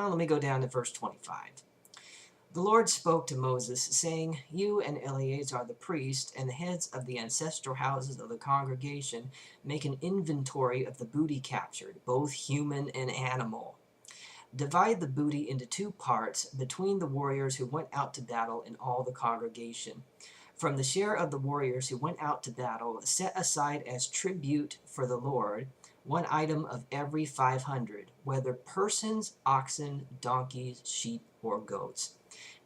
let me go down to verse 25. The Lord spoke to Moses, saying, You and Eleazar the priest, and the heads of the ancestral houses of the congregation, make an inventory of the booty captured, both human and animal. Divide the booty into 2 parts between the warriors who went out to battle and all the congregation. From the share of the warriors who went out to battle, set aside as tribute for the Lord 1 item of every 500, whether persons, oxen, donkeys, sheep, or goats.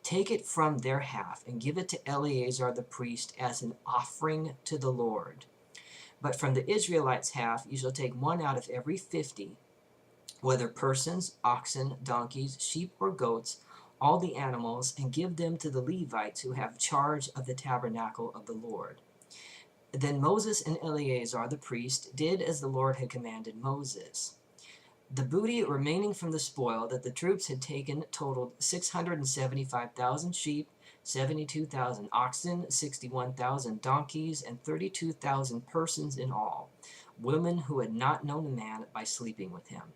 Take it from their half and give it to Eleazar the priest as an offering to the Lord. But from the Israelites' half you shall take 1 out of every 50, whether persons, oxen, donkeys, sheep, or goats, all the animals, and give them to the Levites who have charge of the tabernacle of the Lord. Then Moses and Eleazar the priest did as the Lord had commanded Moses. The booty remaining from the spoil that the troops had taken totaled 675,000 sheep, 72,000 oxen, 61,000 donkeys, and 32,000 persons in all, women who had not known a man by sleeping with him.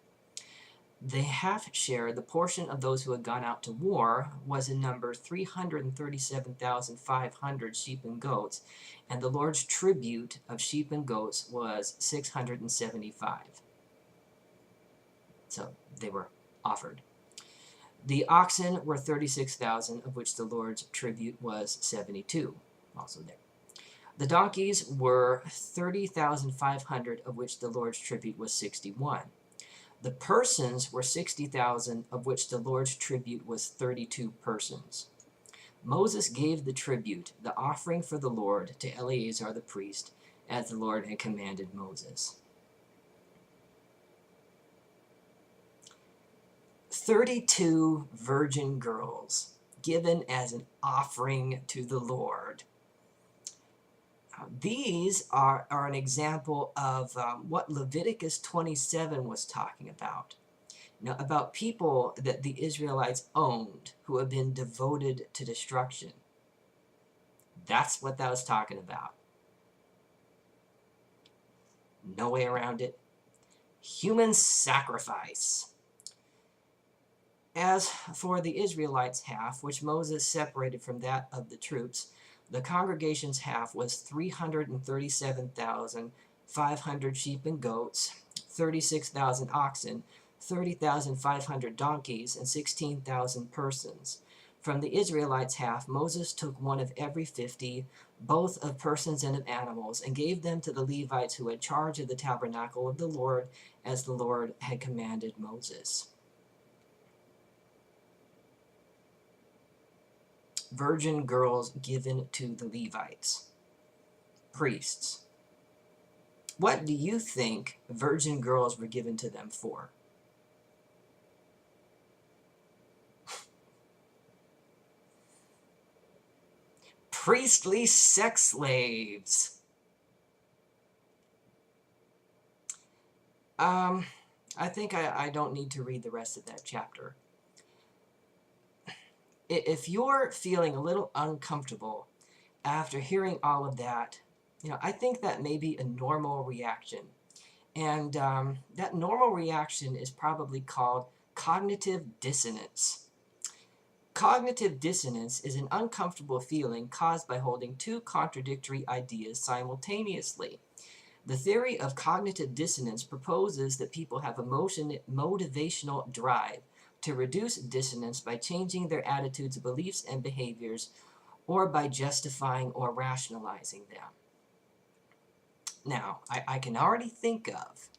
The half share, the portion of those who had gone out to war, was in number 337,500 sheep and goats, and the Lord's tribute of sheep and goats was 675. So they were offered. The oxen were 36,000, of which the Lord's tribute was 72, also there. The donkeys were 30,500, of which the Lord's tribute was 61. The persons were 60,000, of which the Lord's tribute was 32 persons. Moses gave the tribute, the offering for the Lord, to Eleazar the priest, as the Lord had commanded Moses. 32 virgin girls given as an offering to the Lord. These are an example of what Leviticus 27 was talking about. About people that the Israelites owned who have been devoted to destruction. That's what that was talking about. No way around it. Human sacrifice. As for the Israelites' half, which Moses separated from that of the troops, the congregation's half was 337,500 sheep and goats, 36,000 oxen, 30,500 donkeys, and 16,000 persons. From the Israelites' half, Moses took 1 of every 50, both of persons and of animals, and gave them to the Levites who had charge of the tabernacle of the Lord, as the Lord had commanded Moses. Virgin girls given to the Levites, priests. What do you think virgin girls were given to them for? Priestly sex slaves. I think I don't need to read the rest of that chapter. If you're feeling a little uncomfortable after hearing all of that, I think that may be a normal reaction. And that normal reaction is probably called cognitive dissonance. Cognitive dissonance is an uncomfortable feeling caused by holding 2 contradictory ideas simultaneously. The theory of cognitive dissonance proposes that people have motivational drive to reduce dissonance by changing their attitudes, beliefs, and behaviors, or by justifying or rationalizing them. Now, I can already think of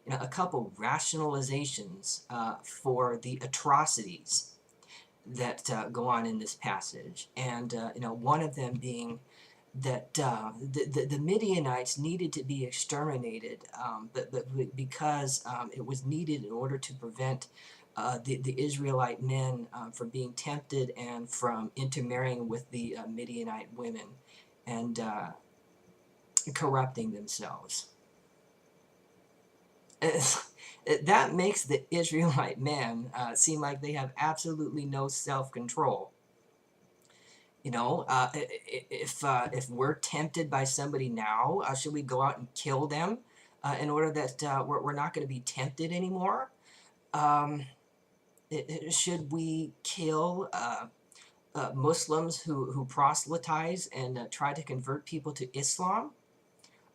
a couple rationalizations for the atrocities that go on in this passage, and one of them being that the Midianites needed to be exterminated, but because it was needed in order to prevent the Israelite men from being tempted and from intermarrying with the Midianite women and corrupting themselves. That makes the Israelite men seem like they have absolutely no self-control. If we're tempted by somebody now, should we go out and kill them in order that we're not going to be tempted anymore? Should we kill Muslims who proselytize and try to convert people to Islam?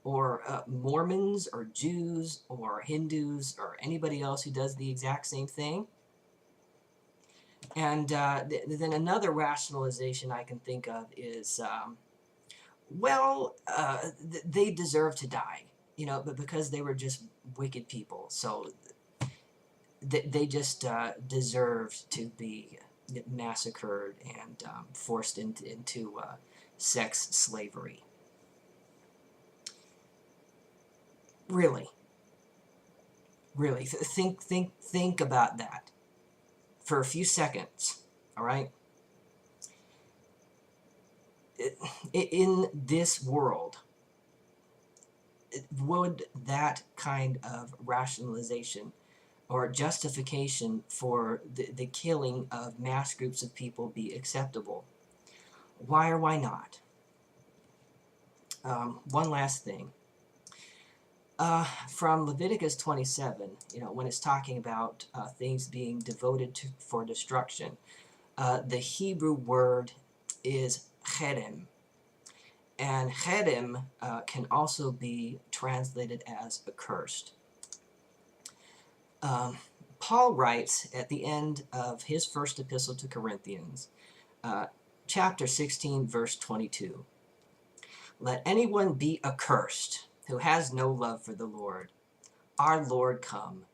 Or Mormons or Jews or Hindus or anybody else who does the exact same thing? And then another rationalization I can think of is, well, they deserve to die, but because they were just wicked people. So they just deserved to be massacred and forced into sex slavery. Really, really, think about that for a few seconds. All right. In this world, would that kind of rationalization or justification for the killing of mass groups of people be acceptable? Why or why not? One last thing. From Leviticus 27, when it's talking about things being devoted for destruction, the Hebrew word is cherem. And cherem can also be translated as accursed. Paul writes at the end of his first epistle to Corinthians, chapter 16, verse 22, "Let anyone be accursed who has no love for the Lord. Our Lord come